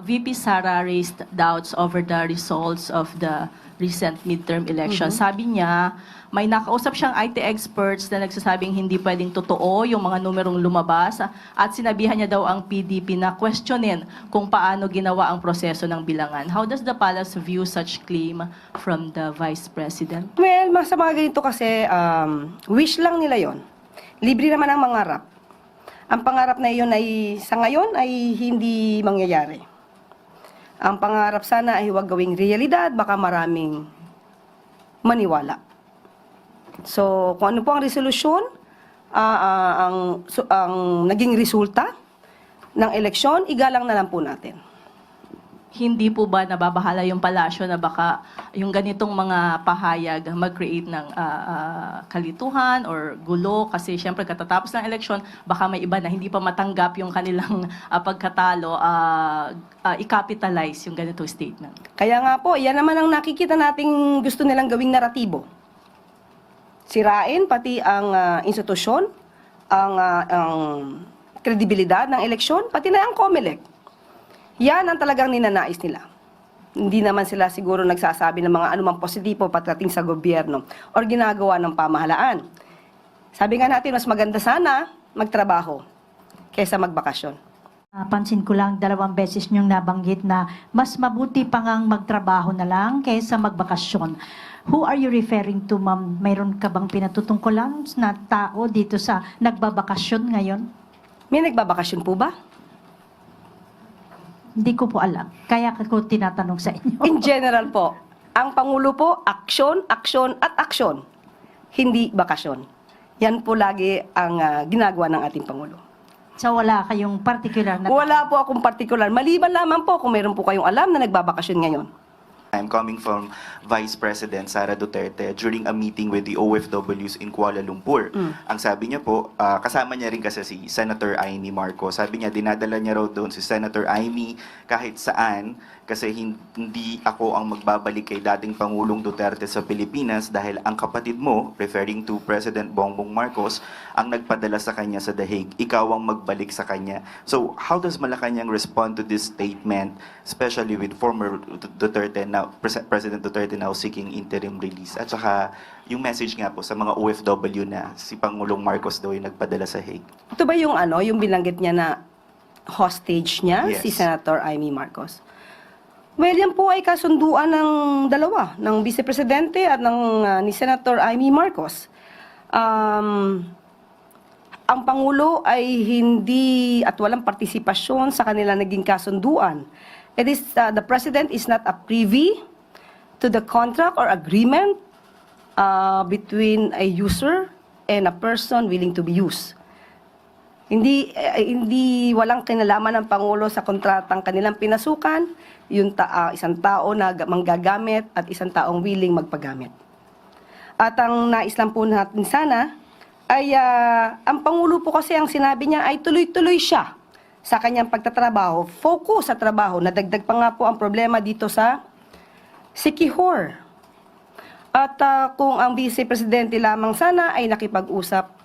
VP Sara raised doubts over the results of the recent midterm election. Sabi niya, may nakausap siyang IT experts na nagsasabing hindi pwedeng totoo yung mga numerong lumabas at sinabihan niya daw ang PDP na questionin kung paano ginawa ang proseso ng bilangan. How does the palace view such claim from the Vice President? Well, sa mga ganito kasi, wish lang nila yon. Libre naman ang mangarap. Ang pangarap na iyon ay, sa ngayon, ay hindi mangyayari. Ang pangarap sana ay huwag gawing realidad, baka maraming maniwala. So, kung ano po ang resolusyon, ang naging resulta ng eleksyon, igalang na lang po natin. Hindi po ba nababahala yung palasyo na baka yung ganitong mga pahayag mag-create ng kalituhan or gulo? Kasi syempre katatapos ng eleksyon, baka may iba na hindi pa matanggap yung kanilang pagkatalo, i-capitalize yung ganitong statement. Kaya nga po, yan naman ang nakikita nating gusto nilang gawing naratibo. Sirain pati ang institusyon, ang kredibilidad ng eleksyon, pati na ang COMELEC. Yan ang talagang ninanais nila. Hindi naman sila siguro nagsasabi ng mga anumang positibo pagdating sa gobyerno o ginagawa ng pamahalaan. Sabi nga natin, mas maganda sana magtrabaho kaysa magbakasyon. Pansin ko lang, 2 beses niyong nabanggit na mas mabuti pa ngang magtrabaho na lang kaysa magbakasyon. Who are you referring to, ma'am? Mayroon ka bang pinatutungkulan na tao dito sa nagbabakasyon ngayon? May nagbabakasyon po ba? Hindi ko po alam. Kaya ko tinatanong sa inyo. In general po, ang Pangulo po, aksyon, aksyon at aksyon. Hindi bakasyon. Yan po lagi ang ginagawa ng ating Pangulo. So wala kayong particular na... Wala po akong partikular. Maliban lamang po kung meron po kayong alam na nagbabakasyon ngayon. I'm coming from Vice President Sara Duterte during a meeting with the OFWs in Kuala Lumpur. Ang sabi niya po, kasama niya rin kasi si Senator Amy Marcos. Sabi niya, dinadala niya raw doon si Senator Amy kahit saan kasi hindi ako ang magbabalik kay dating Pangulong Duterte sa Pilipinas dahil ang kapatid mo, referring to President Bongbong Marcos, ang nagpadala sa kanya sa The Hague. Ikaw ang magbalik sa kanya. So, how does Malacanang respond to this statement, especially with former Duterte now, President Duterte now seeking interim release? At saka, yung message nga po sa mga OFW na si Pangulong Marcos daw yung nagpadala sa Hague. Ito ba yung yung binanggit niya na hostage niya, Yes. si Senator Amy Marcos? Well, yan po ay kasunduan ng dalawa, ng Vice Presidente at ni Senator Amy Marcos. Ang Pangulo ay hindi at walang partisipasyon sa kanila naging kasunduan. It is, the President is not a privy to the contract or agreement between a user and a person willing to be used. Hindi walang kinalaman ng Pangulo sa kontratang kanilang pinasukan, yung isang tao na manggagamit at isang taong willing magpagamit. At ang nais lang po natin sana ay ang Pangulo po kasi ang sinabi niya ay tuloy-tuloy siya sa kanyang pagtatrabaho, focus sa trabaho. Nadagdag pa nga po ang problema dito sa Siquijor. At kung ang Vice Presidente lamang sana ay nakipag-usap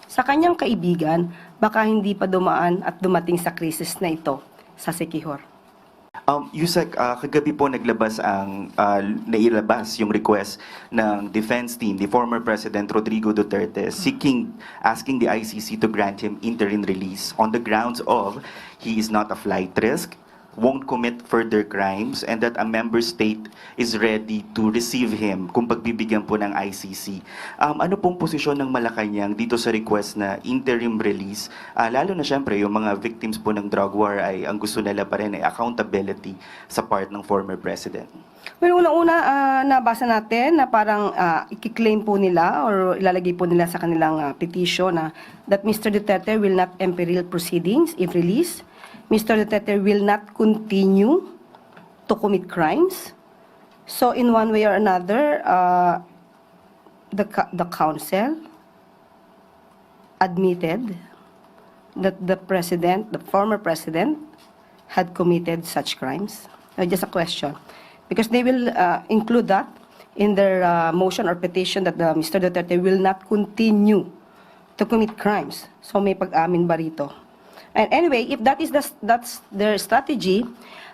sa kanyang kaibigan, baka hindi pa dumaan at dumating sa krisis na ito sa Siquijor. Yusek, kagabi po nailabas yung request ng defense team, the former President Rodrigo Duterte, asking the ICC to grant him interim release on the grounds of he is not a flight risk, won't commit further crimes, and that a member state is ready to receive him kung pagbibigyan po ng ICC. Ano pong posisyon ng Malacanang dito sa request na interim release? Lalo na syempre, yung mga victims po ng drug war ay ang gusto nila pa rin ay accountability sa part ng former president. Well, unang-una, nabasa natin na parang i-claim po nila or ilalagay po nila sa kanilang petition na that Mr. Duterte will not imperil proceedings if released. Mr. Duterte will not continue to commit crimes. So in one way or another, the council admitted that the former president, had committed such crimes. Just a question. Because they will include that in their motion or petition that Mr. Duterte will not continue to commit crimes. So may pag-amin ba rito? And anyway, if that's their strategy,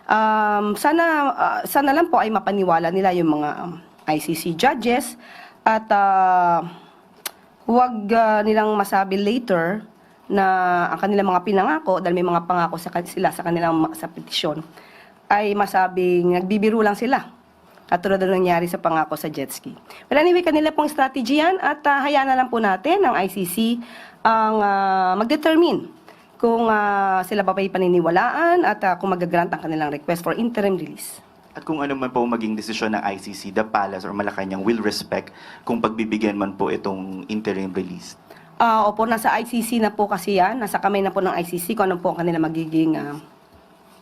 sana lang po ay mapaniwala nila yung mga ICC judges at huwag nilang masabi later na ang kanilang mga pinangako, dahil may mga pangako sila sa kanilang sa petisyon, ay masabing nagbibiro lang sila. Katulad na nangyari sa pangako sa jet ski. But anyway, kanila pong strategy yan at hayaan na lang po natin ang ICC ang mag-determine kung sila ba paniniwalaan at kung mag-grant ang kanilang request for interim release. At kung ano man po maging desisyon ng ICC, the Palace or Malacanang will respect kung pagbibigyan man po itong interim release. Opo, nasa ICC na po kasi yan. Nasa kamay na po ng ICC kung ano po ang kanila magiging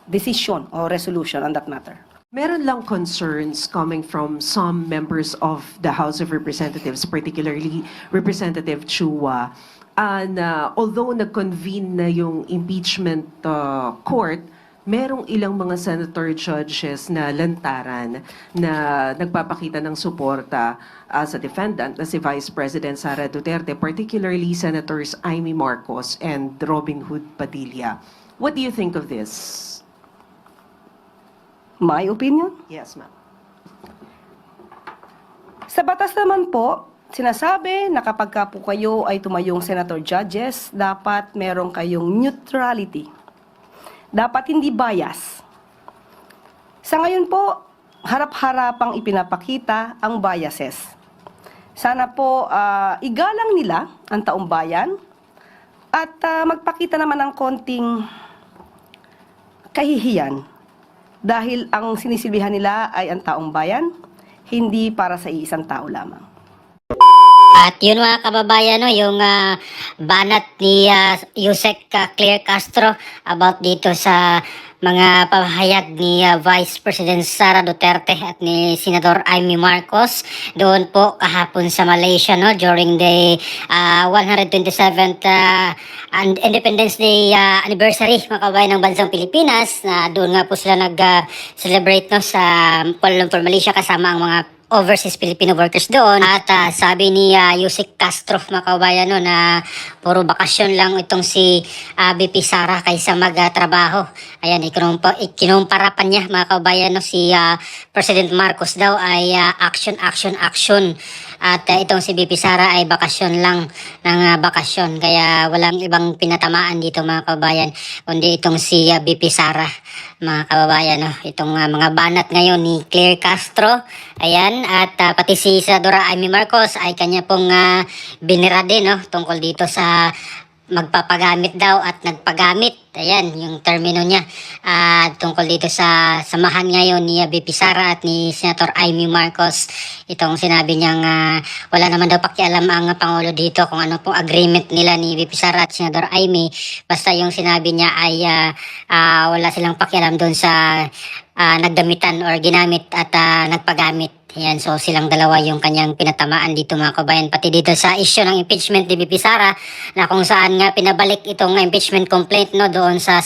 decision o resolution on that matter. Meron lang concerns coming from some members of the House of Representatives, particularly Representative Chua, na although nag-convene na yung impeachment court, merong ilang mga senator judges na lantaran na nagpapakita ng suporta sa defendant na si Vice President Sara Duterte, particularly Senators Amy Marcos and Robin Hood Padilla. What do you think of this? My opinion? Yes, ma'am. Sa batas naman po, sinasabi na kapag ka po kayo ay tumayong senator judges, dapat meron kayong neutrality. Dapat hindi bias. Sa ngayon po, harap-harapang ipinapakita ang biases. Sana po igalang nila ang taong bayan at magpakita naman ng konting kahihiyan dahil ang sinisilbihan nila ay ang taong bayan, hindi para sa iisang tao lamang. At yun mga kababayan, no, yung banat ni Yusek Claire Castro about dito sa mga pahayag ni Vice President Sara Duterte at ni Senador Amy Marcos doon po kahapon sa Malaysia, no, during the 127th Independence Day anniversary, mga kababayan ng bansang Pilipinas, na doon nga po sila nag-celebrate no, sa Kuala Lumpur, Malaysia, kasama ang mga overseas Filipino workers doon. At sabi ni Yusek Castro, mga kababayan, no, na puro bakasyon lang itong si BP Sara kaysa magtrabaho. Ayan, kinumpara pa niya, mga kababayan, no, si President Marcos daw ay action. At itong si BP Sara ay bakasyon lang ng bakasyon. Kaya walang ibang pinatamaan dito, mga kababayan, kundi itong si BP Sara, mga kababayan, no? Itong mga banat ngayon ni Claire Castro, ayan, at pati si Senadora Amy Marcos ay kanya pong binira din, no, tungkol dito sa magpapagamit daw at nagpagamit. Ayan, yung termino niya tungkol dito sa samahan ngayon ni BP Sara at ni Senator Amy Marcos. Itong sinabi niyang wala naman daw pakialam ang Pangulo dito kung ano pong agreement nila ni BP Sara at Senator Amy. Basta yung sinabi niya ay wala silang pakialam doon sa nagdamitan or ginamit at nagpagamit. Ayan, so silang dalawa yung kanyang pinatamaan dito, mga kabayan. Pati dito sa issue ng impeachment ni BP Sara, na kung saan nga pinabalik itong impeachment complaint, no, doon sa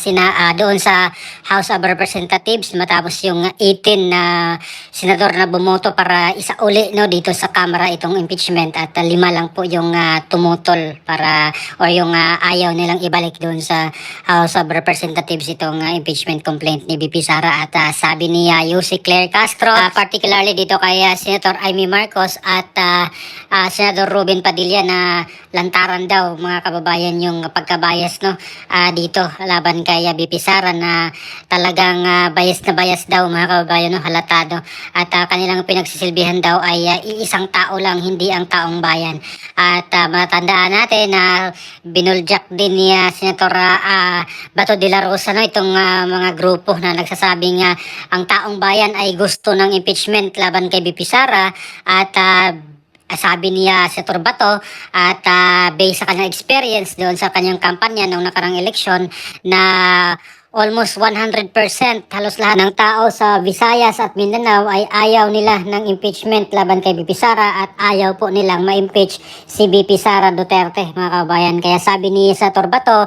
House of Representatives matapos yung 18 na senador na bumoto para isa uli, no, dito sa Kamara itong impeachment, at 5 lang po yung tumutol para or yung ayaw nilang ibalik doon sa House of Representatives itong impeachment complaint ni BP Sara. At sabi ni Yusek Claire Castro, particularly dito kay Senator Amy Marcos at Senador Robin Padilla, na lantaran daw, mga kababayan, yung pagkabayas, no, dito laban kay BP Sara, na talagang bias na bias daw, mga kababayan, no, halatado. At kanilang pinagsisilbihan daw ay iisang tao lang, hindi ang taong bayan. At matandaan natin na binuljak din ni Senator Bato de la Rosa, no, itong mga grupo na nagsasabing ang taong bayan ay gusto ng impeachment laban kay BP Sara. At sabi niya Senator Bato, at based sa kanyang experience doon sa kanyang kampanya noong nakarang eleksyon, na almost 100%, halos lahat ng tao sa Visayas at Mindanao ay ayaw nila ng impeachment laban kay BP Sara, at ayaw po nilang ma-impeach si BP Sara Duterte, mga kabayan. Kaya sabi ni Senator Bato,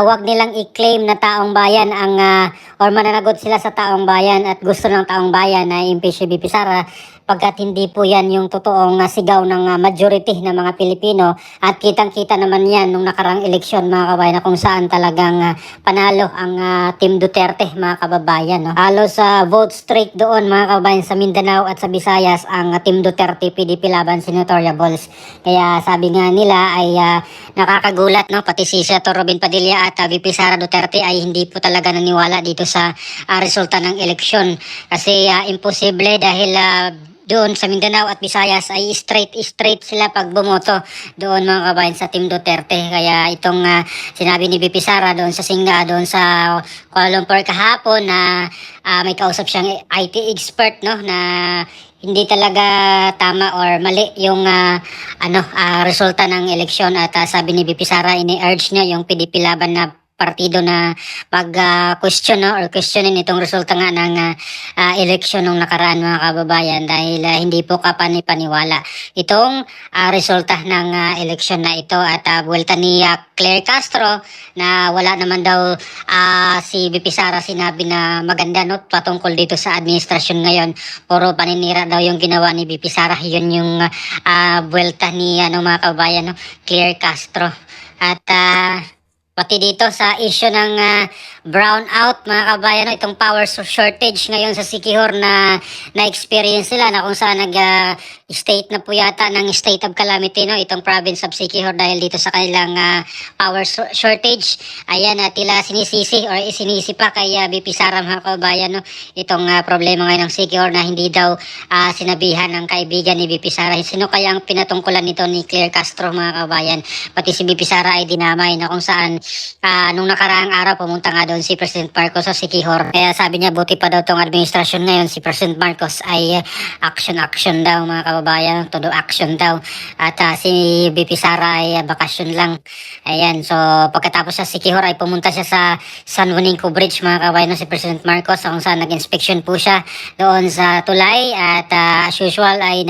wag nilang i-claim na taong bayan ang or mananagot sila sa taong bayan at gusto ng taong bayan na impeach si BP Sara, pagkat hindi po yan yung totoong sigaw ng majority ng mga Pilipino at kitang-kita naman yan nung nakarang eleksyon mga kabayan na kung saan talagang panalo ang Team Duterte mga kababayan. No? Halos vote streak doon mga kababayan sa Mindanao at sa Visayas ang Team Duterte PDP laban senatoriables. Kaya sabi nga nila ay nakakagulat, no? Pati si Senator Robin Padilla at VP Sara Duterte ay hindi po talaga naniwala dito sa resulta ng eleksyon kasi imposible dahil doon sa Mindanao at Visayas ay straight sila pag bumoto doon mga kabayan sa Team Duterte. Kaya itong sinabi ni VP Sara doon sa doon sa Kuala Lumpur kahapon na may kausap siyang IT expert, no, na hindi talaga tama or mali yung resulta ng eleksyon at sabi ni VP Sara ini-urge niya yung PDP laban na partido na mag-question or questionin itong resulta nga ng eleksyon nung nakaraan mga kababayan dahil hindi po kapani-paniwala itong resulta ng eleksyon na ito at buwelta ni Claire Castro na wala naman daw si VP Sara sinabi na maganda, no, patungkol dito sa administrasyon ngayon. Puro paninira daw yung ginawa ni VP Sara. Yun yung buwelta ni mga kababayan, no, Claire Castro. At pati dito sa issue ng brownout mga kabayan, no, itong power shortage ngayon sa Siquijor na na-experience nila na kung saan state na po yata ng state of calamity, no, itong province of Siquijor dahil dito sa kanilang power shortage. Ayan, tila sinisisi or isinisi pa kay VP Sara mga kabayan, no, itong problema ngayon ng Siquijor na hindi daw sinabihan ng kaibigan ni VP Sara. Sino kaya ang pinatungkulan nito ni Claire Castro mga kabayan? Pati si VP Sara ay dinamay na kung saan nung nakaraang araw pumunta nga doon si President Marcos sa Siquijor. Kaya sabi niya buti pa daw tong administrasyon ngayon si President Marcos ay action daw mga kababayan, todo action daw. At si VP Sara ay bakasyon lang. Ayan, so pagkatapos sa Siquijor ay pumunta siya sa San Juanico Bridge mga kababayan, si President Marcos kung saan nag-inspection po siya doon sa tulay at as usual ay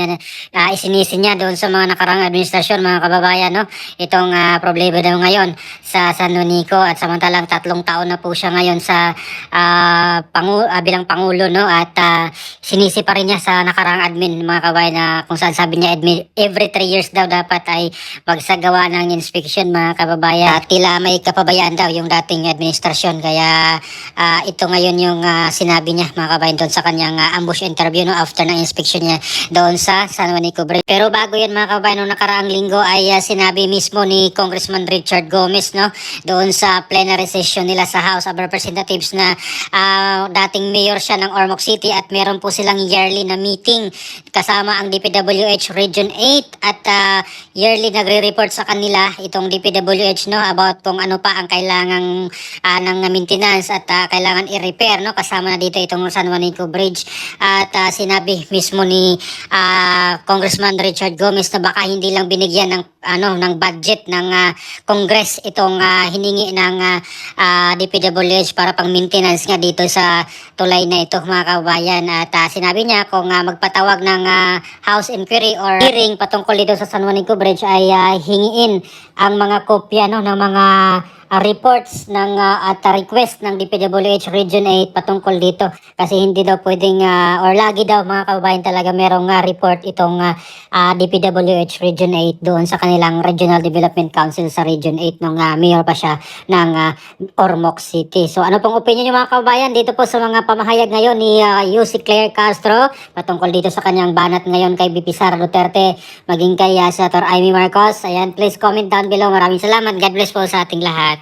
isinisi niya doon sa mga nakaraang administrasyon mga kababayan, no, itong problema daw ngayon sa San Juanico at samantalang 3 taon na po siya ngayon sa bilang Pangulo, no, at sinisi pa rin niya sa nakaraang admin mga kabayan na kung saan sabi niya every 3 years daw dapat ay magsagawa ng inspection mga kababayan at tila may kapabayaan daw yung dating administrasyon. Kaya ito ngayon yung sinabi niya mga kabayan doon sa kanyang ambush interview, no, after ng inspection niya doon sa San Juanico Bridge. Pero bago yan mga kabayan, noong nakaraang linggo ay sinabi mismo ni Congressman Richard Gomez, no, doon sa plenary session nila sa House of Representatives na dating mayor siya ng Ormoc City at meron po silang yearly na meeting kasama ang DPWH Region 8 at yearly nagre-report sa kanila itong DPWH, no, about kung ano pa ang kailangang ng maintenance at kailangan i-repair, no, kasama na dito itong San Juanico Bridge at sinabi mismo ni Congressman Richard Gomez na baka hindi lang binigyan ng budget ng Congress itong hiningi ng DPWH para pang maintenance nga dito sa tulay na ito mga kababayan. At sinabi niya kung magpatawag ng House Inquiry or hearing patungkol dito sa San Juanico Bridge ay hingiin ang mga kopya, no, ng mga reports ng at request ng DPWH Region 8 patungkol dito kasi hindi daw pwedeng or lagi daw mga kababayan talaga merong report itong DPWH Region 8 doon sa kanilang Regional Development Council sa Region 8 nung mayor pa siya ng Ormoc City. So ano pong opinion niyo mga kababayan dito po sa mga pamahayag ngayon ni UC Claire Castro patungkol dito sa kanyang banat ngayon kay VP Sara Duterte maging kay Senator Amy Marcos? Ayan, please comment down below. Maraming salamat. God bless po sa ating lahat.